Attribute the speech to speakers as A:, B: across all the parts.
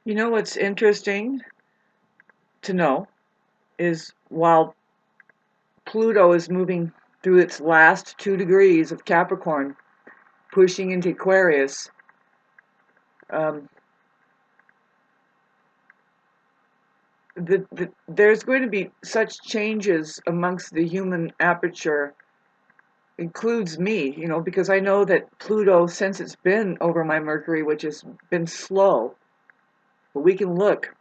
A: You know what's interesting to know is while Pluto is moving through its last 2 degrees of Capricorn, pushing into Aquarius, um, there's going to be such changes amongst the human aperture, includes me, because I know that Pluto, since it's been over my Mercury, which has been slow, but we can look.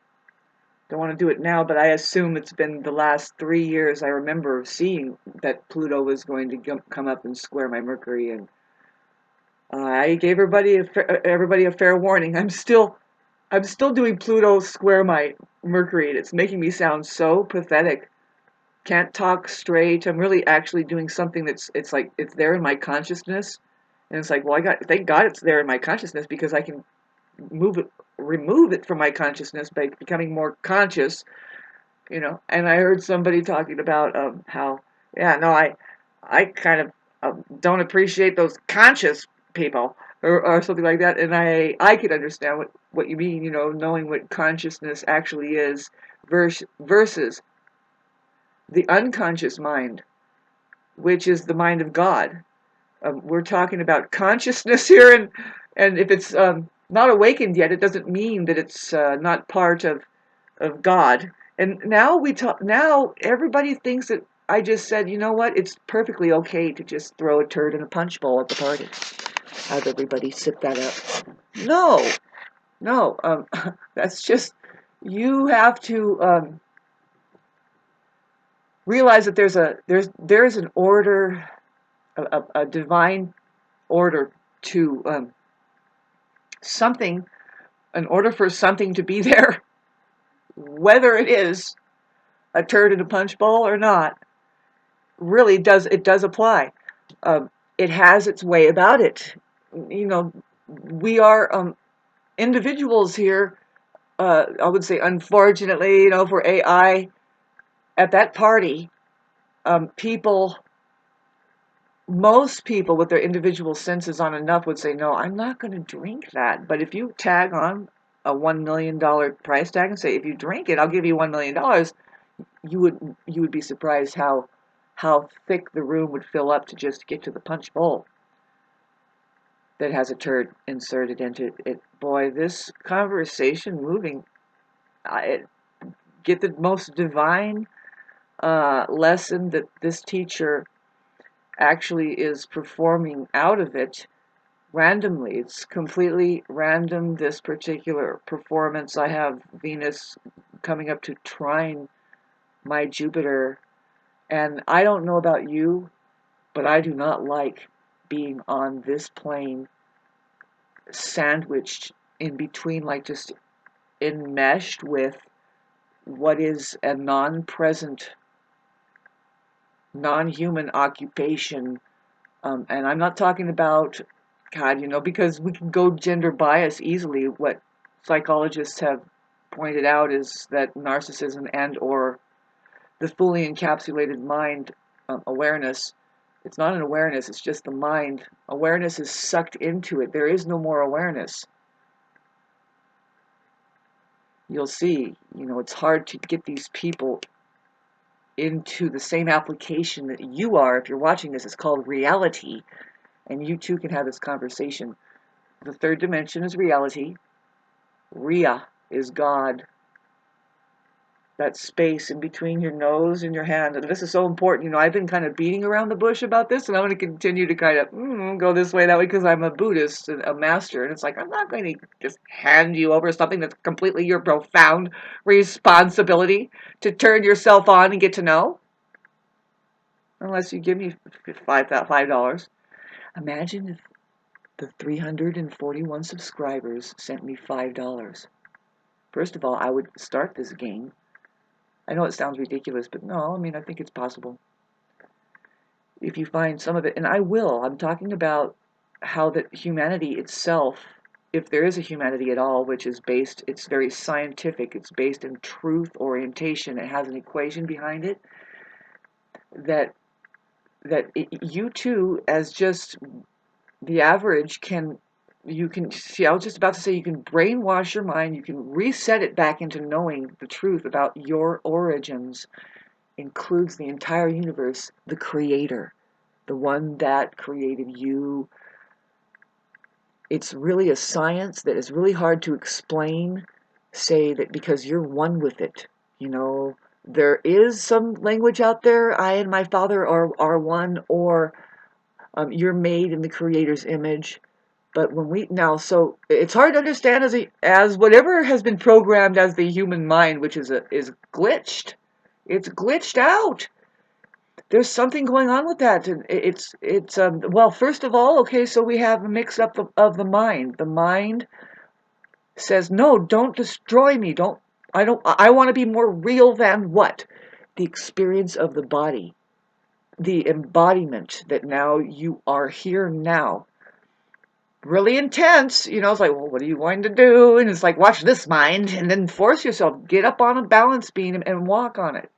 A: Don't want to do it now, but I assume it's been the last 3 years I remember seeing that Pluto was going to come up and square my Mercury, and I gave everybody a fair warning. I'm still doing Pluto square my Mercury, and it's making me sound so pathetic. Can't talk straight. I'm really actually doing something it's like it's there in my consciousness, and it's like, well, thank God it's there in my consciousness because I can remove it from my consciousness by becoming more conscious. And I heard somebody talking about how, yeah, no, I kind of don't appreciate those conscious people or something like that, and I could understand what you mean, knowing what consciousness actually is versus the unconscious mind, which is the mind of God. We're talking about consciousness here, and if it's not awakened yet, it doesn't mean that it's not part of God. And now now everybody thinks that I just said, you know what? It's perfectly okay to just throw a turd in a punch bowl at the party. Have everybody sip that up. No, no, that's just you have to realize that there's an order, a divine order to something, in order for something to be there, whether it is a turd in a punch bowl or not. Really does apply. It has its way about it. You know, we are individuals here. I would say, unfortunately, for AI at that party, people, most people with their individual senses on enough would say, no, I'm not going to drink that. But if you tag on a $1 million price tag and say, if you drink it, I'll give you $1 million, you would be surprised how thick the room would fill up to just get to the punch bowl that has a turd inserted into it. Boy, this conversation moving, I get the most divine lesson that this teacher actually is performing out of it randomly. It's completely random, this particular performance. I have Venus coming up to trine my Jupiter, and I don't know about you, but I do not like being on this plane sandwiched in between, like just enmeshed with what is a non-present, non-human occupation. And I'm not talking about, God, because we can go gender bias easily. What psychologists have pointed out is that narcissism and or the fully encapsulated mind awareness, it's not an awareness, it's just the mind. Awareness is sucked into it. There is no more awareness. You'll see, it's hard to get these people into the same application that you are. If you're watching this, it's called reality, and you too can have this conversation. The third dimension is reality. Ria is God. That space in between your nose and your hand. And this is so important. I've been kind of beating around the bush about this, and I'm going to continue to kind of go this way, that way, because I'm a Buddhist and a master. And it's like, I'm not going to just hand you over something that's completely your profound responsibility to turn yourself on and get to know, unless you give me $5. Imagine if the 341 subscribers sent me $5. First of all, I would start this game. I know it sounds ridiculous, but no, I mean, I think it's possible. If you find some of it, and I will, I'm talking about how that humanity itself, if there is a humanity at all, which is based, it's very scientific, it's based in truth orientation, it has an equation behind it, that you too, as just the average, can You can see, I was just about to say, you can brainwash your mind, you can reset it back into knowing the truth about your origins, includes the entire universe, the creator, the one that created you. It's really a science that is really hard to explain, say that because you're one with it. You know, there is some language out there, I and my Father are one, or you're made in the creator's image. But when we now, so it's hard to understand as whatever has been programmed as the human mind, which is glitched. It's glitched out. There's something going on with that, and it's well, first of all, okay, so we have a mix up of the mind. The mind says, no, don't destroy me. I want to be more real than what? The experience of the body, the embodiment that now you are here now. Really intense, it's like, well, what are you going to do? And it's like, watch this mind, and then force yourself, get up on a balance beam and walk on it.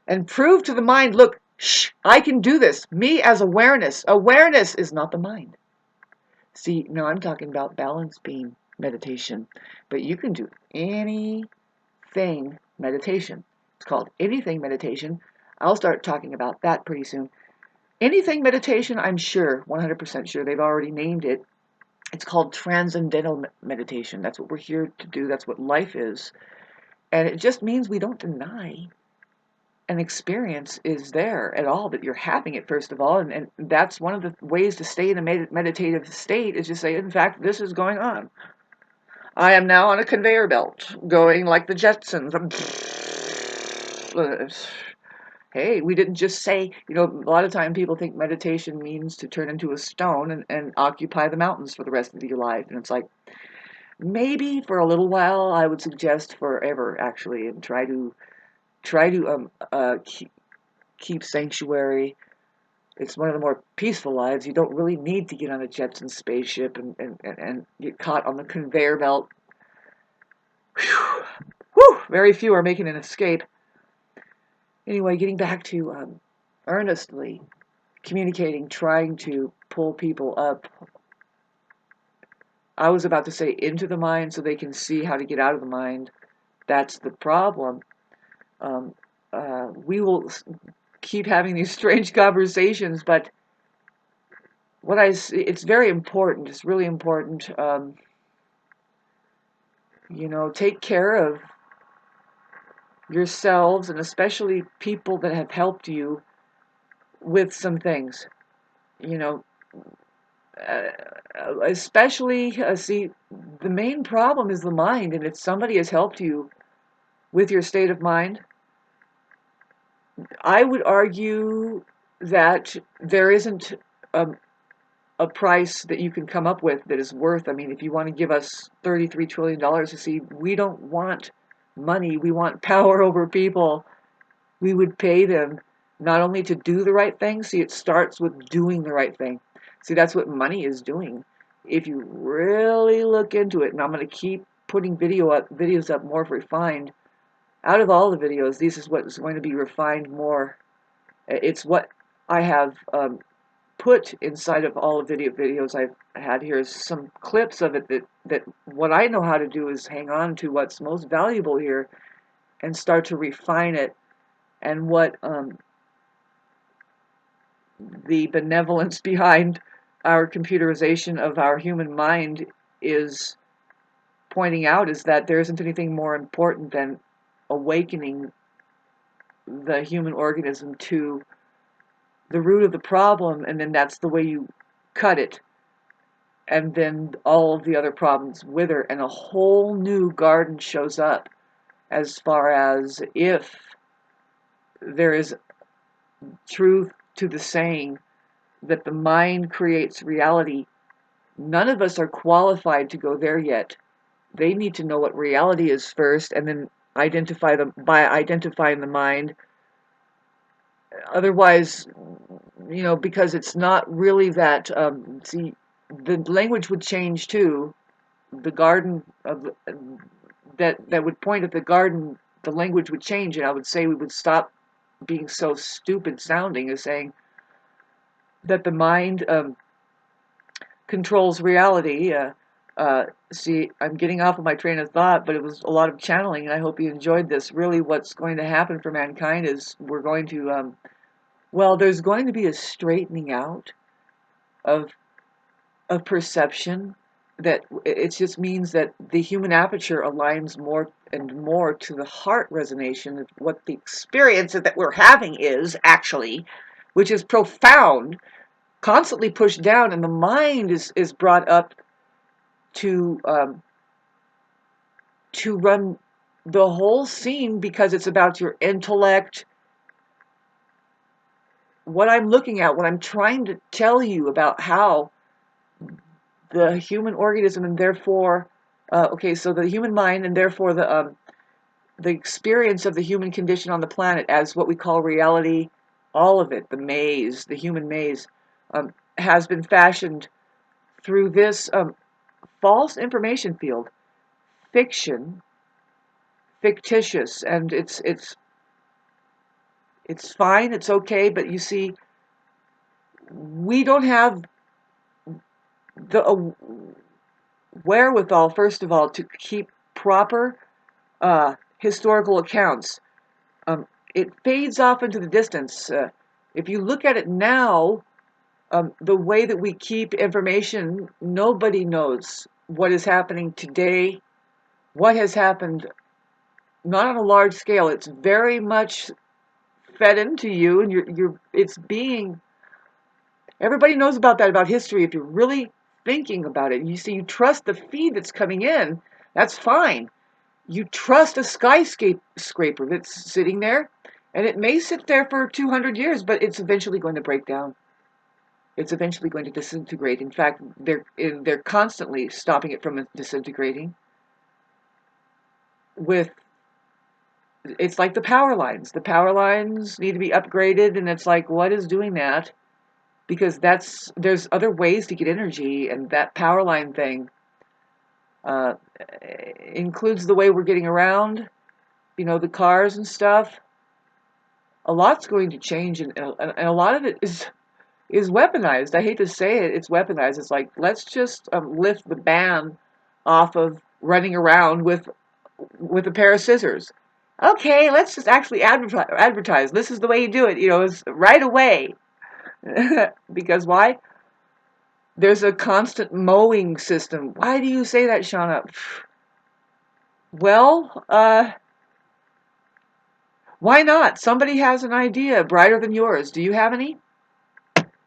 A: And prove to the mind, look, shh, I can do this. Me as awareness. Awareness is not the mind. See, no, I'm talking about balance beam meditation. But you can do anything meditation. It's called anything meditation. I'll start talking about that pretty soon. Anything meditation, I'm sure, 100% sure, they've already named it. It's called transcendental meditation. That's what we're here to do. That's what life is. And it just means we don't deny an experience is there at all, that you're having it, first of all. And that's one of the ways to stay in a meditative state, is just say, in fact, this is going on. I am now on a conveyor belt, going like the Jetsons. Hey, we didn't just say, a lot of time people think meditation means to turn into a stone and occupy the mountains for the rest of your life. And it's like, maybe for a little while. I would suggest forever, actually, and try to keep sanctuary. It's one of the more peaceful lives. You don't really need to get on a Jetson spaceship and get caught on the conveyor belt. Whew. Whew. Very few are making an escape. Anyway, getting back to earnestly communicating, trying to pull people up. I was about to say into the mind so they can see how to get out of the mind. That's the problem. We will keep having these strange conversations, but it's very important. It's really important. Take care of yourselves, and especially people that have helped you with some things. Especially, see, the main problem is the mind, and if somebody has helped you with your state of mind, I would argue that there isn't a price that you can come up with that is worth. I mean, if you want to give us $33 trillion to see, we don't want money, we want power over people. We would pay them not only to do the right thing, see, it starts with doing the right thing. See, that's what money is doing. If you really look into it, and I'm going to keep putting videos up more refined. Out of all the videos, this is what is going to be refined more. It's what I have put inside of all the videos I've had here is some clips of it that what I know how to do is hang on to what's most valuable here and start to refine it, and what the benevolence behind our computerization of our human mind is pointing out is that there isn't anything more important than awakening the human organism to the root of the problem, and then that's the way you cut it. And then all of the other problems wither, and a whole new garden shows up, as far as if there is truth to the saying that the mind creates reality. None of us are qualified to go there yet. They need to know what reality is first, and then by identifying the mind. Otherwise, because it's not really that. See, the language would change too. The garden of that would point at the garden. The language would change, and I would say we would stop being so stupid sounding as saying that the mind controls reality. See, I'm getting off of my train of thought, but it was a lot of channeling, and I hope you enjoyed this. Really, what's going to happen for mankind is we're going to, well, there's going to be a straightening out of perception. That it just means that the human aperture aligns more and more to the heart resonation of what the experience that we're having is actually, which is profound, constantly pushed down, and the mind is brought up to run the whole scene because it's about your intellect. What I'm looking at, what I'm trying to tell you about how the human organism and therefore, okay, so the human mind and therefore the experience of the human condition on the planet as what we call reality, all of it, the maze, the human maze, has been fashioned through this false information field, fiction, fictitious, and it's fine, it's okay, but you see, we don't have the wherewithal, first of all, to keep proper historical accounts. It fades off into the distance. If you look at it now, the way that we keep information, nobody knows what is happening today, what has happened, not on a large scale. It's very much fed into you, and it's being. Everybody knows about that, about history. If you're really thinking about it, you see, you trust the feed that's coming in. That's fine. You trust a skyscraper that's sitting there, and it may sit there for 200 years, but it's eventually going to break down. It's eventually going to disintegrate. In fact, they're constantly stopping it from disintegrating. With It's like the power lines. The power lines need to be upgraded, and it's like, what is doing that? Because there's other ways to get energy, and that power line thing uh, includes the way we're getting around. The cars and stuff. A lot's going to change, and a lot of it is weaponized. I hate to say it, it's weaponized. It's like, let's just lift the ban off of running around with a pair of scissors. Okay, let's just actually advertise. This is the way you do it. It's right away. Because why? There's a constant mowing system. Why do you say that, Shauna? Well, why not? Somebody has an idea brighter than yours. Do you have any?